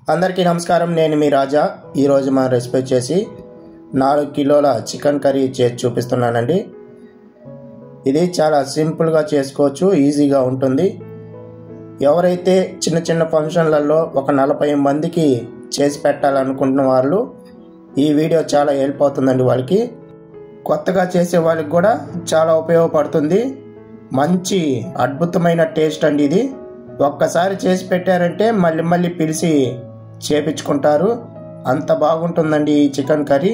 అందరికీ నమస్కారం. నేను మీ రాజా. ఈరోజు మన రెసిపీ వచ్చేసి 4 కిలోల చికెన్ కర్రీ చేసి చూపిస్తున్నానండి. ఇది చాలా సింపుల్గా చేసుకోవచ్చు, ఈజీగా ఉంటుంది. ఎవరైతే చిన్న చిన్న ఫంక్షన్లలో ఒక 40 మందికి చేసి పెట్టాలనుకుంటున్న వాళ్ళు ఈ వీడియో చాలా హెల్ప్ అవుతుందండి. వాళ్ళకి కొత్తగా చేసే వాళ్ళకి కూడా చాలా ఉపయోగపడుతుంది. మంచి అద్భుతమైన టేస్ట్ అండి ఇది. ఒక్కసారి చేసి పెట్టారంటే మళ్ళీ మళ్ళీ పిలిచి చేపించుకుంటారు. అంత బాగుంటుందండి ఈ చికెన్ కర్రీ.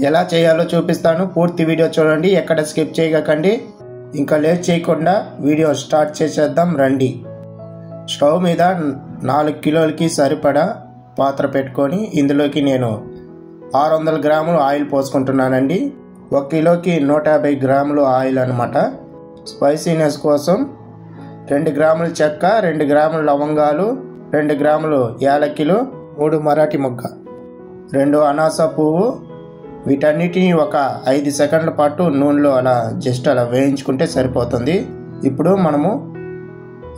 ఎలా చేయాలో చూపిస్తాను, పూర్తి వీడియో చూడండి, ఎక్కడ స్కిప్ చేయకండి. ఇంకా లేట్ చేయకుండా వీడియో స్టార్ట్ చేసేద్దాం రండి. స్టవ్ మీద 4 కిలోలకి సరిపడా పాత్ర పెట్టుకొని ఇందులోకి నేను 600 గ్రాములు ఆయిల్ పోసుకుంటున్నానండి. 1 కిలోకి 150 గ్రాములు ఆయిల్ అనమాట. స్పైసీనెస్ కోసం 2 గ్రాముల చెక్క, 2 గ్రాముల లవంగాలు, 2 గ్రాములు యాలక్కిలు, 3 మరాఠీ మొగ్గ, 2 అనాస పువ్వు. వీటన్నిటిని ఒక 5 సెకండ్ల పాటు నూనెలో అలా వేయించుకుంటే సరిపోతుంది. ఇప్పుడు మనము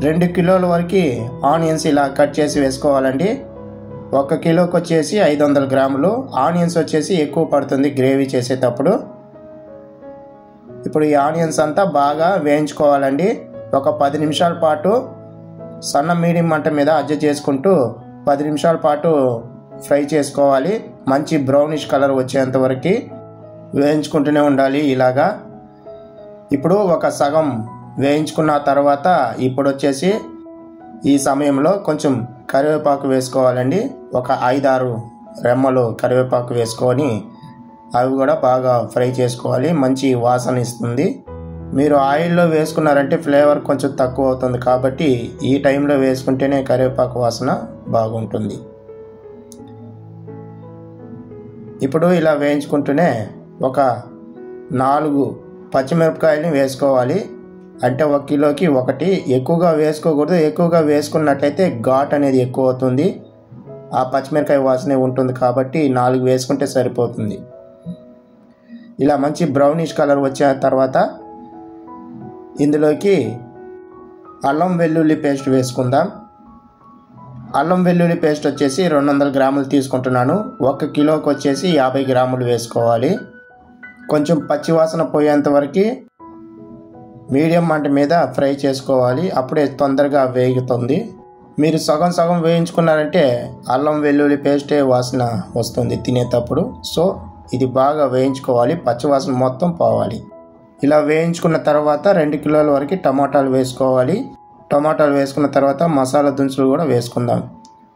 2 కిలోల వరకు ఆనియన్స్ ఇలా కట్ చేసి వేసుకోవాలండి. 1 కిలోకి వచ్చేసి 500 గ్రాములు. ఆనియన్స్ వచ్చేసి ఎక్కువ పడుతుంది గ్రేవీ చేసేటప్పుడు. ఇప్పుడు ఈ ఆనియన్స్ అంతా బాగా వేయించుకోవాలండి. ఒక 10 నిమిషాల పాటు సన్న మీడియం మంట మీద అడ్జస్ట్ చేసుకుంటూ 10 నిమిషాల పాటు ఫ్రై చేసుకోవాలి. మంచి బ్రౌనిష్ కలర్ వచ్చేంత వరకు వేయించుకుంటూనే ఉండాలి ఇలాగా. ఇప్పుడు ఒక సగం వేయించుకున్న తర్వాత ఇప్పుడు వచ్చేసి ఈ సమయంలో కొంచెం కరివేపాకు వేసుకోవాలండి. ఒక 5-6 రెమ్మలు కరివేపాకు వేసుకొని అవి కూడా బాగా ఫ్రై చేసుకోవాలి. మంచి వాసన ఇస్తుంది. మీరు ఆయిల్లో వేసుకున్నారంటే ఫ్లేవర్ కొంచెం తక్కువ అవుతుంది, కాబట్టి ఈ టైంలో వేసుకుంటేనే కరివేపాకు వాసన బాగుంటుంది. ఇప్పుడు ఇలా వేయించుకుంటూనే ఒక 4 పచ్చిమిరపకాయలని వేసుకోవాలి. అంటే 1 కిలోకి 1. ఎక్కువగా వేసుకోకూడదు. ఎక్కువగా వేసుకున్నట్లయితే ఘాట్ అనేది ఎక్కువ అవుతుంది. ఆ పచ్చిమిరపకాయ వాసనే ఉంటుంది, కాబట్టి 4 వేసుకుంటే సరిపోతుంది. ఇలా మంచి బ్రౌనిష్ కలర్ వచ్చిన తర్వాత ఇందులోకి అల్లం వెల్లుల్లి పేస్ట్ వేసుకుందాం. అల్లం వెల్లుల్లి పేస్ట్ వచ్చేసి 200 గ్రాములు తీసుకుంటున్నాను. 1 కిలోకి వచ్చేసి 50 గ్రాములు వేసుకోవాలి. కొంచెం పచ్చివాసన పోయేంత వరకు మీడియం మంట మీద ఫ్రై చేసుకోవాలి. అప్పుడే తొందరగా వేగుతుంది. మీరు సగం సగం వేయించుకున్నారంటే అల్లం వెల్లుల్లి పేస్టే వాసన వస్తుంది తినేటప్పుడు. సో ఇది బాగా వేయించుకోవాలి, పచ్చివాసన మొత్తం పోవాలి. ఇలా వేయించుకున్న తర్వాత 2 కిలోల వరకు టమాటాలు వేసుకోవాలి. టమాటాలు వేసుకున్న తర్వాత మసాలా దినుసులు కూడా వేసుకుందాం.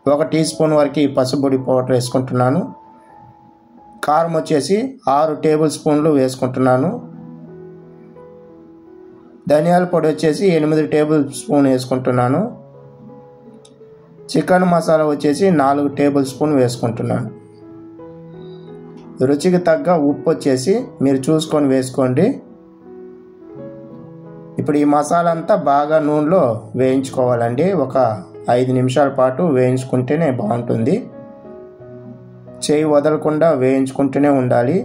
1 టీ స్పూన్ వరకు పసుపొడి పౌడర్ వేసుకుంటున్నాను. కారం వచ్చేసి 6 టేబుల్ స్పూన్లు వేసుకుంటున్నాను. ధనియాల పొడి వచ్చేసి 8 టేబుల్ స్పూన్ వేసుకుంటున్నాను. చికెన్ మసాలా వచ్చేసి 4 టేబుల్ స్పూన్ వేసుకుంటున్నాను. రుచికి తగ్గ ఉప్పు వచ్చేసి మీరు చూసుకొని వేసుకోండి. ఇప్పుడు ఈ మసాలా అంతా బాగా నూనెలో వేయించుకోవాలండి. ఒక 5 నిమిషాల పాటు వేయించుకుంటేనే బాగుంటుంది. చేయి వదలకుండా వేయించుకుంటూనే ఉండాలి.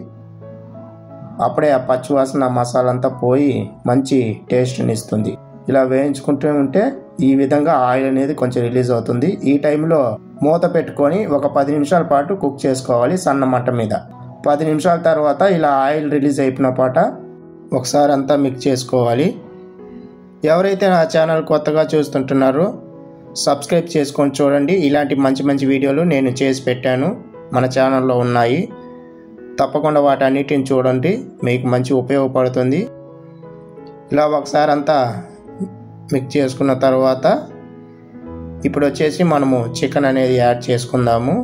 అప్పుడే ఆ పచ్చివాసన మసాలా అంతా పోయి మంచి టేస్ట్ని ఇస్తుంది. ఇలా వేయించుకుంటూ ఉంటే ఈ విధంగా ఆయిల్ అనేది కొంచెం రిలీజ్ అవుతుంది. ఈ టైంలో మూత పెట్టుకొని ఒక 10 నిమిషాల పాటు కుక్ చేసుకోవాలి సన్న మంట మీద. 10 నిమిషాల తర్వాత ఇలా ఆయిల్ రిలీజ్ అయిపోయిన పాట ఒకసారి అంతా మిక్స్ చేసుకోవాలి. ఎవరైతే నా ఛానల్ కొత్తగా చూస్తుంటున్నారో సబ్స్క్రైబ్ చేసుకొని చూడండి. ఇలాంటి మంచి మంచి వీడియోలు నేను చేసి పెట్టాను, మన ఛానల్లో ఉన్నాయి. తప్పకుండా వాటన్నిటిని చూడండి, మీకు మంచి ఉపయోగపడుతుంది. ఇలా ఒకసారి అంతా మిక్స్ చేసుకున్న తర్వాత ఇప్పుడు వచ్చేసి మనము చికెన్ అనేది యాడ్ చేసుకుందాము.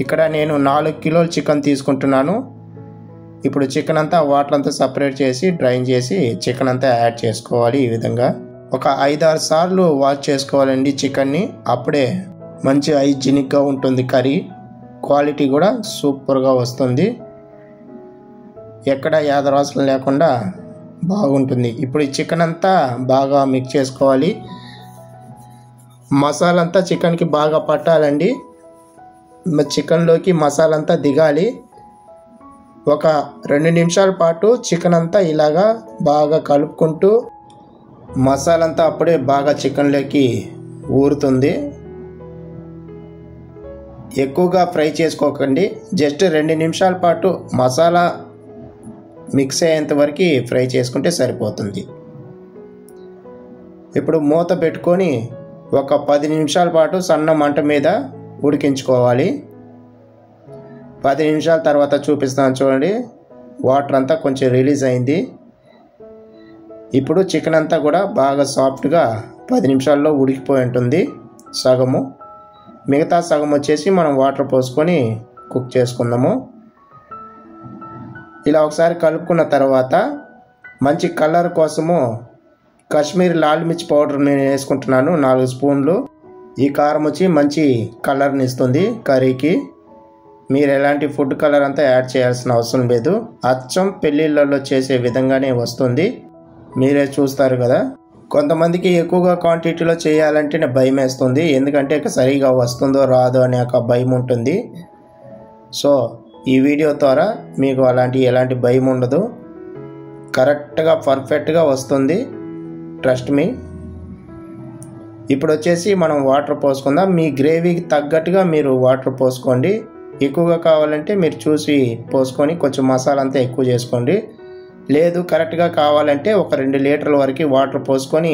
ఇక్కడ నేను 4 కిలోల చికెన్ తీసుకుంటున్నాను. ఇప్పుడు చికెన్ అంతా వాటర్ అంతా సపరేట్ చేసి డ్రైన్ చేసి చికెన్ అంతా యాడ్ చేసుకోవాలి. ఈ విధంగా ఒక 5-6 సార్లు వాష్ చేసుకోవాలండి చికెన్ని. అప్పుడే మంచి హైజీనిక్గా ఉంటుంది కర్రీ. క్వాలిటీ కూడా సూపర్గా వస్తుంది. ఎక్కడ యాదవాసన లేకుండా బాగుంటుంది. ఇప్పుడు ఈ చికెన్ అంతా బాగా మిక్స్ చేసుకోవాలి. మసాలా అంతా చికెన్కి బాగా పట్టాలండి. చికెన్లోకి మసాలా అంతా దిగాలి. ఒక 2 నిమిషాల పాటు చికెన్ అంతా ఇలాగా బాగా కలుపుకుంటూ మసాలా అంతా అప్పుడే బాగా చికెన్లోకి ఊరుతుంది. ఎక్కువగా ఫ్రై చేసుకోకండి, జస్ట్ 2 నిమిషాల పాటు మసాలా మిక్స్ అయ్యేంత వరకు ఫ్రై చేసుకుంటే సరిపోతుంది. ఇప్పుడు మూత పెట్టుకొని ఒక 10 నిమిషాల పాటు సన్న మంట మీద ఉడికించుకోవాలి. 10 నిమిషాల తర్వాత చూపిస్తాను చూడండి, వాటర్ అంతా కొంచెం రిలీజ్ అయింది. ఇప్పుడు చికెన్ అంతా కూడా బాగా సాఫ్ట్గా 10 నిమిషాల్లో ఉడికిపోయి ఉంటుంది సగము. మిగతా సగం వచ్చేసి మనం వాటర్ పోసుకొని కుక్ చేసుకుందాము. ఇలా ఒకసారి కలుపుకున్న తర్వాత మంచి కలర్ కోసము కాశ్మీరీ లాల్ మిర్చి పౌడర్ నేను వేసుకుంటున్నాను 4 స్పూన్లు. ఈ కారం వచ్చి మంచి కలర్ని ఇస్తుంది కర్రీకి. మీరు ఎలాంటి ఫుడ్ కలర్ అంతా యాడ్ చేయాల్సిన అవసరం లేదు, అచ్చం పెళ్ళిళ్ళలో చేసే విధంగానే వస్తుంది, మీరే చూస్తారు కదా. కొంతమందికి ఎక్కువగా క్వాంటిటీలో చేయాలంటే భయం వేస్తుంది, ఎందుకంటే సరిగా వస్తుందో రాదో అనే ఒక భయం ఉంటుంది. సో ఈ వీడియో ద్వారా మీకు ఎలాంటి భయం ఉండదు, కరెక్ట్గా పర్ఫెక్ట్గా వస్తుంది, ట్రస్ట్ మీ. ఇప్పుడు వచ్చేసి మనం వాటర్ పోసుకుందాం. మీ గ్రేవీకి తగ్గట్టుగా మీరు వాటర్ పోసుకోండి. ఎక్కువగా కావాలంటే మీరు చూసి పోసుకొని కొంచెం మసాలా అంతా ఎక్కువ చేసుకోండి. లేదు కరెక్ట్గా కావాలంటే ఒక 2 లీటర్ల వరకు వాటర్ పోసుకొని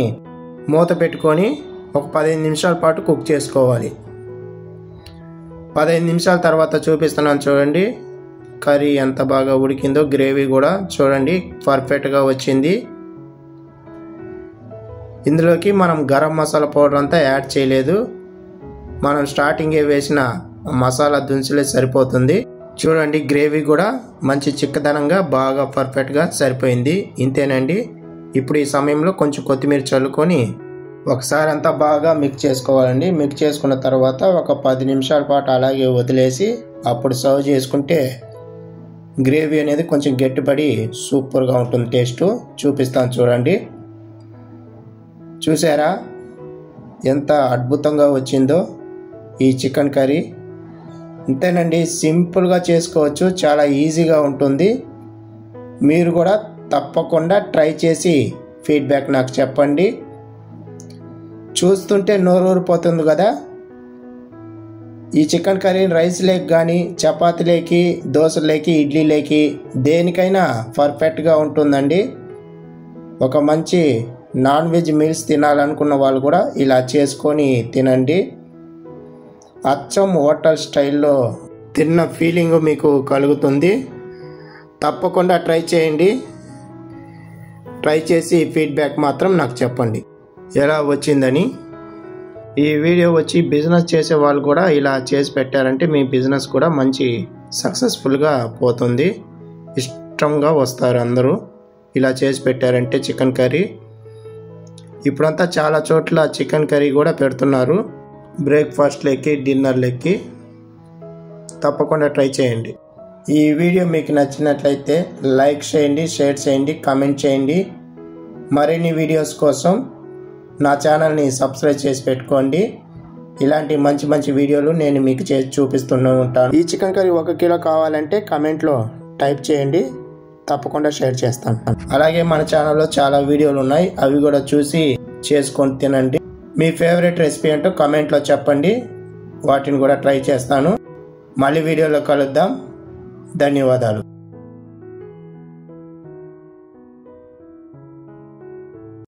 మూత పెట్టుకొని ఒక 15 నిమిషాల పాటు కుక్ చేసుకోవాలి. 15 నిమిషాల తర్వాత చూపిస్తున్నాను చూడండి, కర్రీ ఎంత బాగా ఉడికిందో. గ్రేవీ కూడా చూడండి పర్ఫెక్ట్గా వచ్చింది. ఇందులోకి మనం గరం మసాలా పౌడర్ అంతా యాడ్ చేయలేదు, మనం స్టార్టింగే వేసిన మసాలా దినుసులే సరిపోతుంది. చూడండి గ్రేవీ కూడా మంచి చిక్కదనంగా బాగా పర్ఫెక్ట్గా సరిపోయింది. ఇంతేనండి. ఇప్పుడు ఈ సమయంలో కొంచెం కొత్తిమీర చల్లుకొని ఒకసారి అంతా బాగా మిక్స్ చేసుకోవాలండి. మిక్స్ చేసుకున్న తర్వాత ఒక 10 నిమిషాల పాటు అలాగే వదిలేసి అప్పుడు సర్వ్ చేసుకుంటే గ్రేవీ అనేది కొంచెం గట్టిపడి సూపర్గా ఉంటుంది. టేస్ట్ చూపిస్తాను చూడండి. చూసారా ఎంత అద్భుతంగా వచ్చిందో ఈ చికెన్ కర్రీ. ఇంతేనండి, సింపుల్గా చేసుకోవచ్చు, చాలా ఈజీగా ఉంటుంది. మీరు కూడా తప్పకుండా ట్రై చేసి ఫీడ్బ్యాక్ నాకు చెప్పండి. చూస్తుంటే నోరూరిపోతుంది కదా. ఈ చికెన్ కర్రీ రైస్ లేక్ కానీ చపాతీలేకి దోశలేకి ఇడ్లీలేకి దేనికైనా పర్ఫెక్ట్గా ఉంటుందండి. ఒక మంచి నాన్ వెజ్ మీల్స్ తినాలనుకున్న వాళ్ళు కూడా ఇలా చేసుకొని తినండి. అచ్చం హోటల్ స్టైల్లో తిన్న ఫీలింగ్ మీకు కలుగుతుంది. తప్పకుండా ట్రై చేయండి. ట్రై చేసి ఫీడ్బ్యాక్ మాత్రం నాకు చెప్పండి ఎలా వచ్చిందని. ఈ వీడియో వచ్చి బిజినెస్ చేసే వాళ్ళు కూడా ఇలా చేసి పెట్టారంటే మీ బిజినెస్ కూడా మంచి సక్సెస్ఫుల్గా పోతుంది, ఇష్టంగా వస్తారు అందరూ ఇలా చేసి పెట్టారంటే చికెన్ కర్రీ. ఇప్పుడంతా చాలా చోట్ల చికెన్ కర్రీ కూడా పెడుతున్నారు బ్రేక్ఫాస్ట్లోకి డిన్నర్లోకి. తప్పకుండా ట్రై చేయండి. ఈ వీడియో మీకు నచ్చినట్లయితే లైక్ చేయండి, షేర్ చేయండి, కామెంట్ చేయండి. మరిన్ని వీడియోస్ కోసం నా ఛానల్ని సబ్స్క్రైబ్ చేసి పెట్టుకోండి. ఇలాంటి మంచి మంచి వీడియోలు నేను మీకు చేసి చూపిస్తూనే ఉంటాను. ఈ చికెన్ కర్రీ 1 కిలో కావాలంటే కామెంట్లో టైప్ చేయండి, తప్పకుండా షేర్ చేస్తాను. అలాగే మన ఛానల్లో చాలా వీడియోలు ఉన్నాయి, అవి కూడా చూసి చేసుకొని తినండి. మీ ఫేవరెట్ రెసిపీ ఏంటో కామెంట్లో చెప్పండి, వాటిని కూడా ట్రై చేస్తాను. మళ్ళీ వీడియోలో కలుద్దాం. ధన్యవాదాలు.